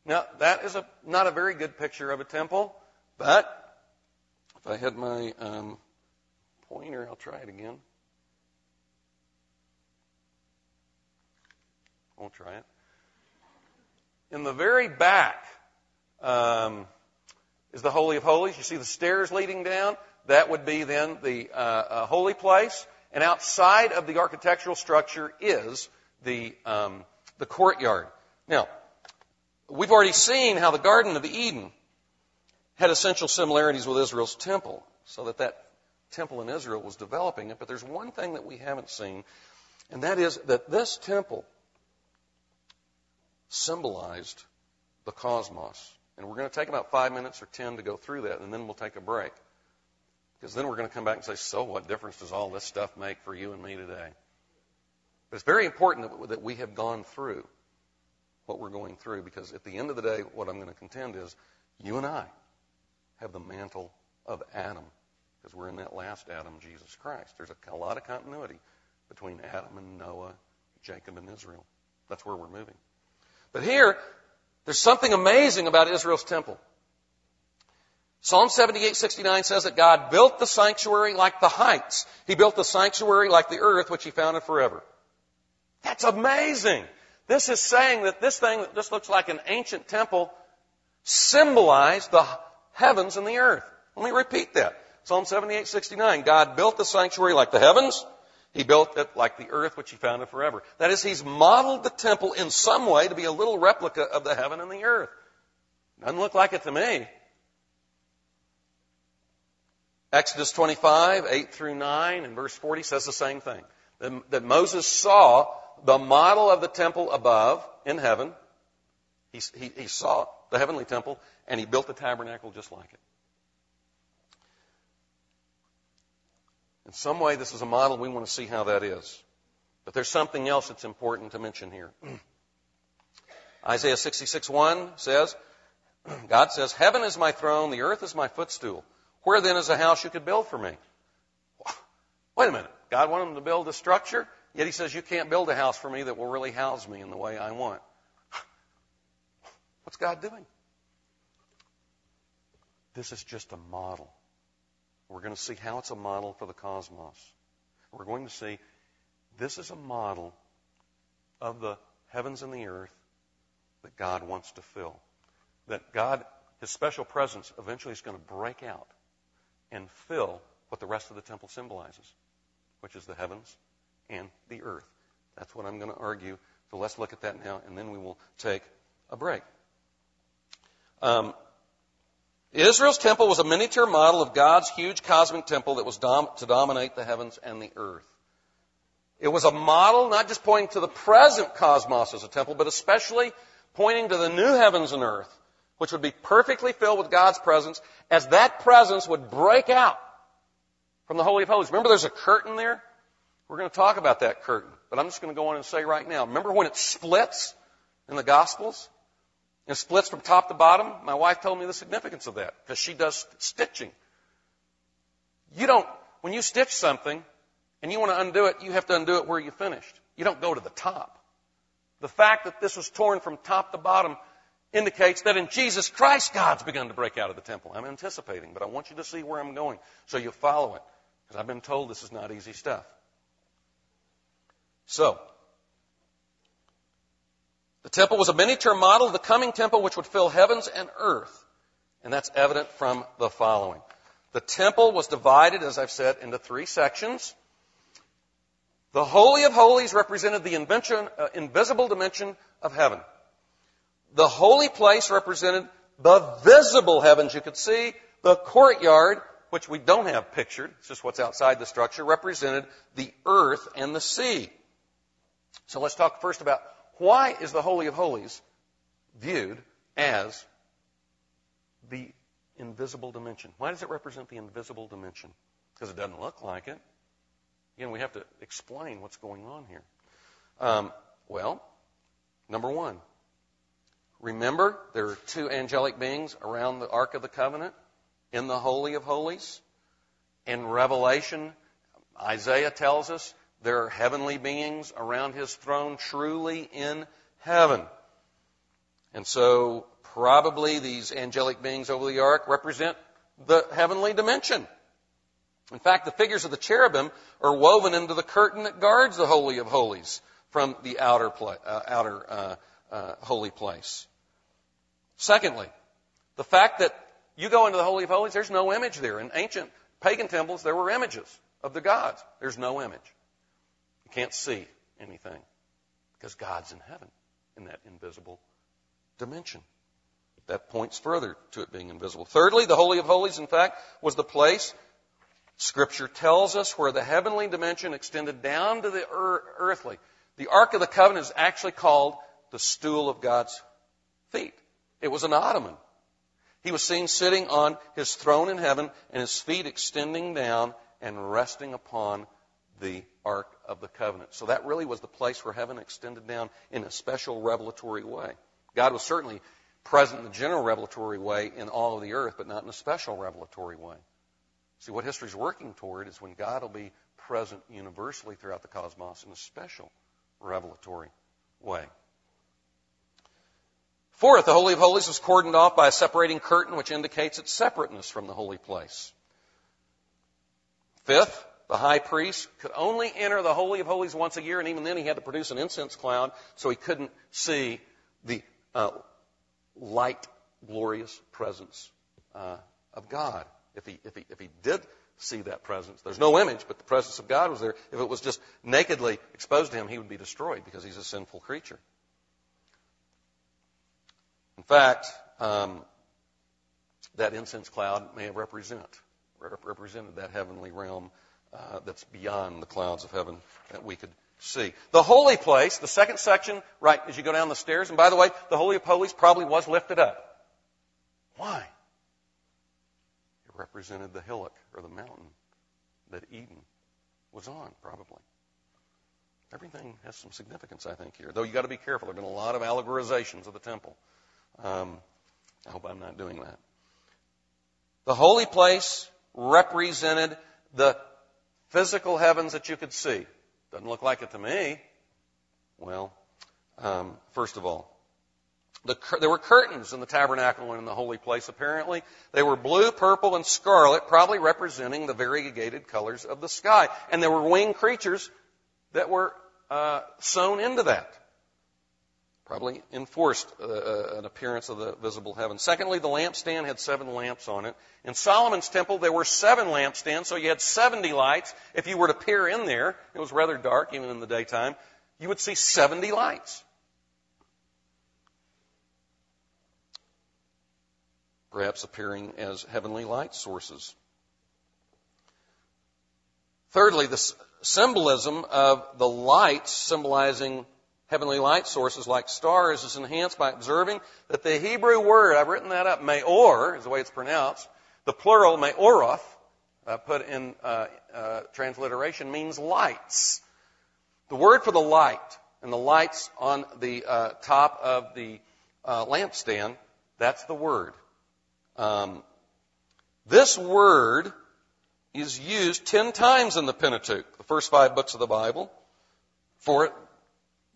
Now, that is not a very good picture of a temple, but if I had my pointer, I'll try it again. Won't try it. In the very back is the Holy of Holies. You see the stairs leading down? That would be then the holy place. And outside of the architectural structure is the courtyard. Now, we've already seen how the Garden of Eden had essential similarities with Israel's temple, so that temple in Israel was developing it. But there's one thing that we haven't seen, and that is that this temple symbolized the cosmos. And we're going to take about 5 minutes or 10 to go through that, and then we'll take a break. Because then we're going to come back and say, so what difference does all this stuff make for you and me today? But it's very important that we have gone through what we're going through, because at the end of the day, what I'm going to contend is you and I have the mantle of Adam, because we're in that last Adam, Jesus Christ. There's a lot of continuity between Adam and Noah, Jacob and Israel. That's where we're moving. But here, there's something amazing about Israel's temple. Psalm 78:69 says that God built the sanctuary like the heights. He built the sanctuary like the earth, which He founded forever. That's amazing. This is saying that this thing that just looks like an ancient temple symbolized the heavens and the earth. Let me repeat that. Psalm 78:69. God built the sanctuary like the heavens. He built it like the earth which He founded forever. That is, He's modeled the temple in some way to be a little replica of the heaven and the earth. Doesn't look like it to me. Exodus 25:8-9 and verse 40 says the same thing. That Moses saw the model of the temple above in heaven. He saw the heavenly temple, and he built the tabernacle just like it. In some way, this is a model. We want to see how that is. But there's something else that's important to mention here. Isaiah 66:1 says, God says, heaven is my throne, the earth is my footstool. Where then is a house you could build for me? Wait a minute. God wanted him to build a structure, yet He says, you can't build a house for me that will really house me in the way I want. What's God doing? This is just a model. We're going to see how it's a model for the cosmos. We're going to see this is a model of the heavens and the earth that God wants to fill. That God, His special presence, eventually is going to break out and fill what the rest of the temple symbolizes, which is the heavens and the earth. That's what I'm going to argue. So let's look at that now, and then we will take a break. Israel's temple was a miniature model of God's huge cosmic temple that was to dominate the heavens and the earth. It was a model not just pointing to the present cosmos as a temple, but especially pointing to the new heavens and earth, which would be perfectly filled with God's presence, as that presence would break out from the Holy of Holies. Remember, there's a curtain there? We're going to talk about that curtain, but I'm just going to go on and say right now, remember when it splits in the Gospels? It splits from top to bottom. My wife told me the significance of that because she does stitching. When you stitch something and you want to undo it, you have to undo it where you finished. You don't go to the top. The fact that this was torn from top to bottom indicates that in Jesus Christ, God's begun to break out of the temple. I'm anticipating, but I want you to see where I'm going so you follow it, because I've been told this is not easy stuff. So, the temple was a miniature model of the coming temple which would fill heavens and earth. And that's evident from the following. The temple was divided, as I've said, into 3 sections. The Holy of Holies represented the invisible dimension of heaven. The holy place represented the visible heavens you could see. The courtyard, which we don't have pictured, it's just what's outside the structure, represented the earth and the sea. So let's talk first about why is the Holy of Holies viewed as the invisible dimension? Why does it represent the invisible dimension? Because it doesn't look like it. Again, we have to explain what's going on here. Well, number one, remember there are 2 angelic beings around the Ark of the Covenant in the Holy of Holies. In Revelation, Isaiah tells us there are heavenly beings around His throne truly in heaven. And so probably these angelic beings over the ark represent the heavenly dimension. In fact, the figures of the cherubim are woven into the curtain that guards the Holy of Holies from the outer holy place. Secondly, the fact that you go into the Holy of Holies, there's no image there. In ancient pagan temples, there were images of the gods. There's no image. You can't see anything because God's in heaven in that invisible dimension. That points further to it being invisible. Thirdly, the Holy of Holies, in fact, was the place, Scripture tells us, where the heavenly dimension extended down to the earthly. The Ark of the Covenant is actually called the stool of God's feet. It was an ottoman. He was seen sitting on his throne in heaven, and his feet extending down and resting upon the Ark of the Covenant. So that really was the place where heaven extended down in a special revelatory way. God was certainly present in the general revelatory way in all of the earth, but not in a special revelatory way. See, what history is working toward is when God will be present universally throughout the cosmos in a special revelatory way. Fourth, the Holy of Holies was cordoned off by a separating curtain which indicates its separateness from the holy place. Fifth, the high priest could only enter the Holy of Holies once a year, and even then he had to produce an incense cloud so he couldn't see the light, glorious presence of God. If he did see that presence, there's no image, but the presence of God was there. If it was just nakedly exposed to him, he would be destroyed because he's a sinful creature. In fact, that incense cloud may have represented that heavenly realm that's beyond the clouds of heaven that we could see. The holy place, the second section, right as you go down the stairs, and by the way, the Holy of Holies probably was lifted up. Why? It represented the hillock or the mountain that Eden was on, probably. Everything has some significance, I think, here. Though you've got to be careful. There have been a lot of allegorizations of the temple. I hope I'm not doing that. The holy place represented the physical heavens that you could see. Doesn't look like it to me. Well, first of all, there were curtains in the tabernacle and in the holy place, apparently. They were blue, purple, and scarlet, probably representing the variegated colors of the sky. And there were winged creatures that were sewn into that. Probably enforced an appearance of the visible heaven. Secondly, the lampstand had 7 lamps on it. In Solomon's temple, there were 7 lampstands, so you had 70 lights. If you were to peer in there, it was rather dark, even in the daytime, you would see 70 lights. Perhaps appearing as heavenly light sources. Thirdly, the symbolism of the lights symbolizing heavenly light sources like stars is enhanced by observing that the Hebrew word, I've written that up, meor is the way it's pronounced. The plural, meoroth, put in transliteration, means lights. The word for the light and the lights on the top of the lampstand, that's the word. This word is used 10 times in the Pentateuch, the first 5 books of the Bible, for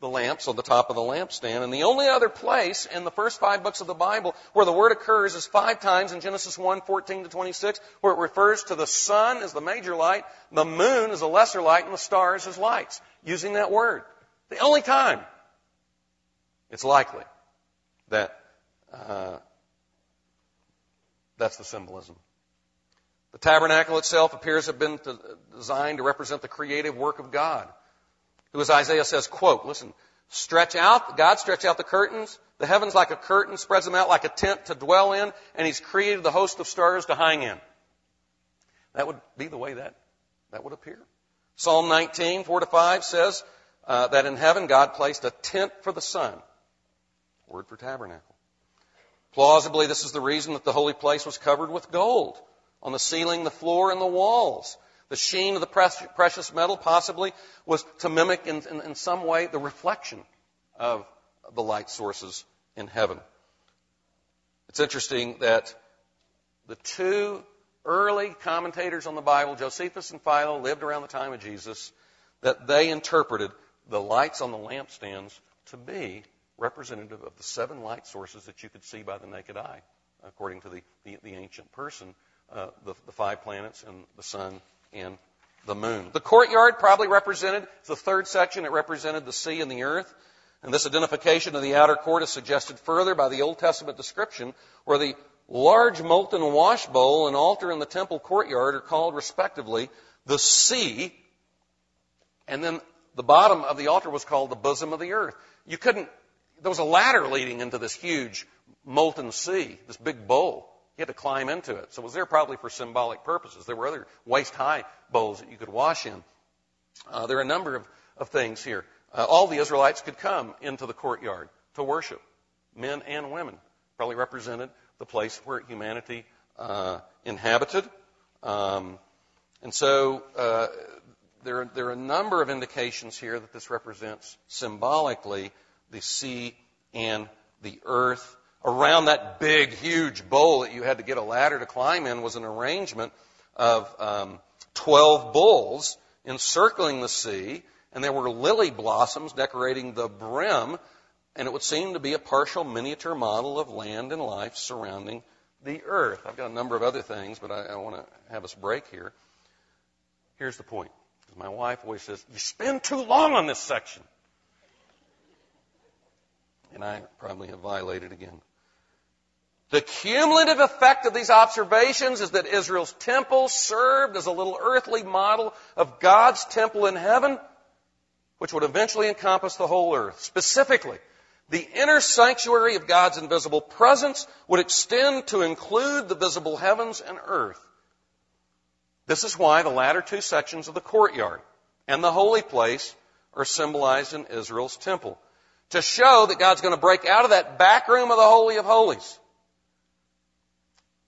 the lamps on the top of the lampstand. And the only other place in the first 5 books of the Bible where the word occurs is 5 times in Genesis 1:14-26, where it refers to the sun as the major light, the moon as a lesser light, and the stars as lights, using that word. The only time it's likely that that's the symbolism. The tabernacle itself appears to have been designed to represent the creative work of God, who, as Isaiah says, quote, listen, God stretched out the curtains, the heavens like a curtain, spreads them out like a tent to dwell in, and He's created the host of stars to hang in. That would be the way that would appear. Psalm 19, 4-5 says that in heaven God placed a tent for the sun. Word for tabernacle. Plausibly, this is the reason that the holy place was covered with gold on the ceiling, the floor, and the walls. The sheen of the precious metal possibly was to mimic in some way the reflection of the light sources in heaven. It's interesting that the 2 early commentators on the Bible, Josephus and Philo, lived around the time of Jesus, that they interpreted the lights on the lampstands to be representative of the 7 light sources that you could see by the naked eye, according to the ancient person, the 5 planets and the sun and the moon. The courtyard probably represented, it's the 3rd section, it represented the sea and the earth. And this identification of the outer court is suggested further by the Old Testament description, where the large molten wash bowl and altar in the temple courtyard are called respectively the sea, and then the bottom of the altar was called the bosom of the earth. There was a ladder leading into this huge molten sea, this big bowl. You had to climb into it. So it was there probably for symbolic purposes. There were other waist-high bowls that you could wash in. There are a number of things here. All the Israelites could come into the courtyard to worship, men and women. Probably represented the place where humanity inhabited. And so there are a number of indications here that this represents symbolically the sea and the earth. Around that big, huge bowl that you had to get a ladder to climb in was an arrangement of 12 bulls encircling the sea, and there were lily blossoms decorating the brim, and it would seem to be a partial miniature model of land and life surrounding the earth. I've got a number of other things, but I want to have us break here. Here's the point. My wife always says, you spend too long on this section. And I probably have violated again. The cumulative effect of these observations is that Israel's temple served as a little earthly model of God's temple in heaven, which would eventually encompass the whole earth. Specifically, the inner sanctuary of God's invisible presence would extend to include the visible heavens and earth. This is why the latter 2 sections of the courtyard and the holy place are symbolized in Israel's temple, to show that God's going to break out of that back room of the Holy of Holies.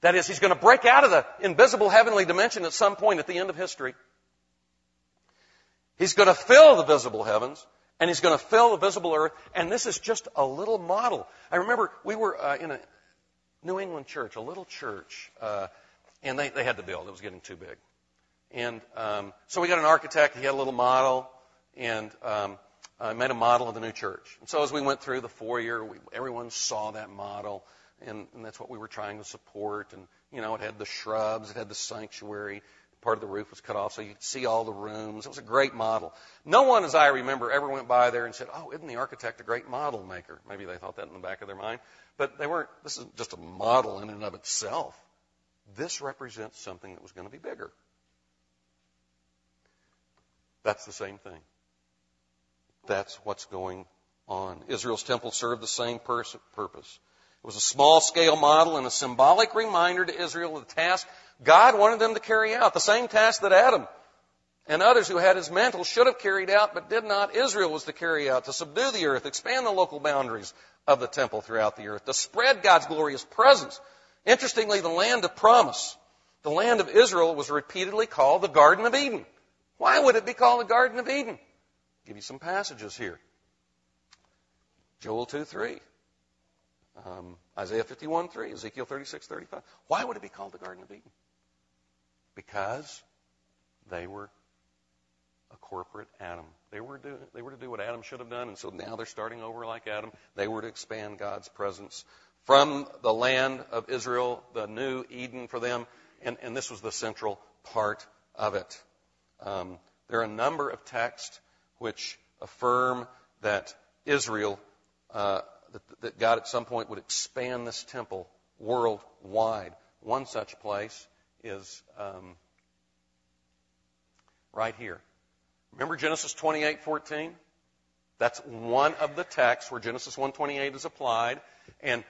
That is, He's going to break out of the invisible heavenly dimension at some point at the end of history. He's going to fill the visible heavens, and He's going to fill the visible earth, and this is just a little model. I remember we were in a New England church, a little church, and they had to build. It was getting too big. And so we got an architect. He had a little model, and made a model of the new church. And so as we went through the foyer, everyone saw that model, and that's what we were trying to support. And, it had the shrubs, it had the sanctuary. Part of the roof was cut off, so you could see all the rooms. It was a great model. No one, as I remember, ever went by there and said, oh, isn't the architect a great model maker? Maybe they thought that in the back of their mind. But they weren't. This is just a model in and of itself. This represents something that was going to be bigger. That's the same thing. That's what's going on. Israel's temple served the same purpose. It was a small-scale model and a symbolic reminder to Israel of the task God wanted them to carry out, the same task that Adam and others who had his mantle should have carried out but did not. Israel was to carry out, to subdue the earth, expand the local boundaries of the temple throughout the earth, to spread God's glorious presence. Interestingly, the land of promise, the land of Israel, was repeatedly called the Garden of Eden. Why would it be called the Garden of Eden? I'll give you some passages here. Joel 2:3. Isaiah 51:3, Ezekiel 36:35. Why would it be called the Garden of Eden? Because they were a corporate Adam. They were to do what Adam should have done, and so now they're starting over like Adam. They were to expand God's presence from the land of Israel, the new Eden for them, and this was the central part of it. There are a number of texts which affirm that Israel, that God at some point would expand this temple worldwide. One such place is right here. Remember Genesis 28:14? That's one of the texts where Genesis 1:28 is applied, and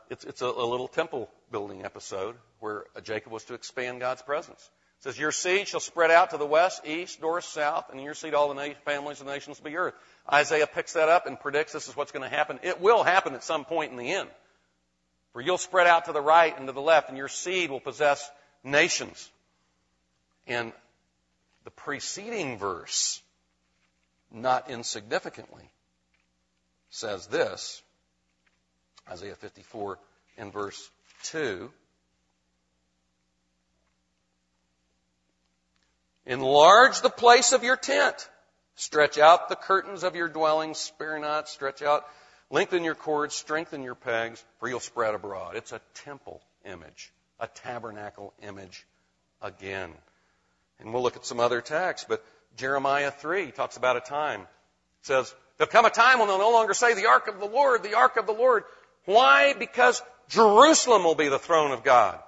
it's a little temple building episode where Jacob was to expand God's presence. It says, your seed shall spread out to the west, east, north, south, and in your seed all the families of the nations of the earth. Isaiah picks that up and predicts this is what's going to happen. It will happen at some point in the end. For you'll spread out to the right and to the left, and your seed will possess nations. And the preceding verse, not insignificantly, says this, Isaiah 54 and verse 2. Enlarge the place of your tent. Stretch out the curtains of your dwelling. Spare not. Stretch out Lengthen your cords, strengthen your pegs, for you'll spread abroad. It's a temple image, a tabernacle image again. And we'll look at some other texts, but Jeremiah 3 talks about a time. It says, there'll come a time when they'll no longer say, the ark of the Lord, the ark of the Lord. Why? Because Jerusalem will be the throne of God.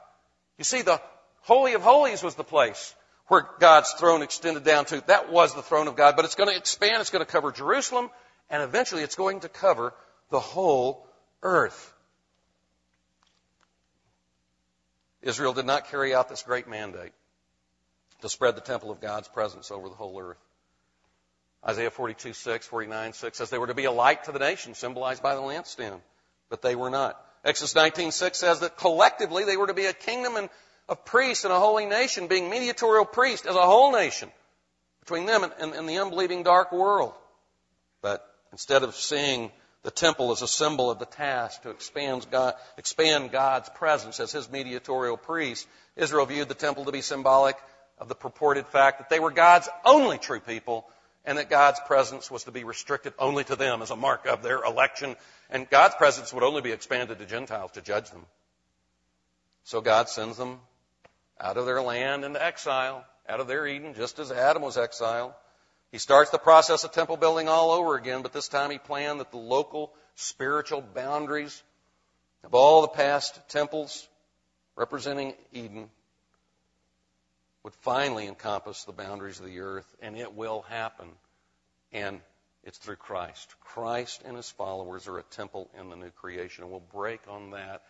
You see, the Holy of Holies was the place where God's throne extended down to. That was the throne of God, but it's going to expand. It's going to cover Jerusalem, and eventually it's going to cover the whole earth. Israel did not carry out this great mandate to spread the temple of God's presence over the whole earth. Isaiah 42:6, 49:6 says they were to be a light to the nation, symbolized by the lampstand, but they were not. Exodus 19:6 says that collectively they were to be a kingdom of priests and a holy nation, being mediatorial priests as a whole nation between them and the unbelieving dark world. But instead of seeing the temple as a symbol of the task to expand God's presence as his mediatorial priest, Israel viewed the temple to be symbolic of the purported fact that they were God's only true people and that God's presence was to be restricted only to them as a mark of their election, and God's presence would only be expanded to Gentiles to judge them. So God sends them out of their land into exile, out of their Eden, just as Adam was exiled. He starts the process of temple building all over again, but this time he planned that the local spiritual boundaries of all the past temples representing Eden would finally encompass the boundaries of the earth, and it will happen. And it's through Christ. Christ and his followers are a temple in the new creation, and we'll break on that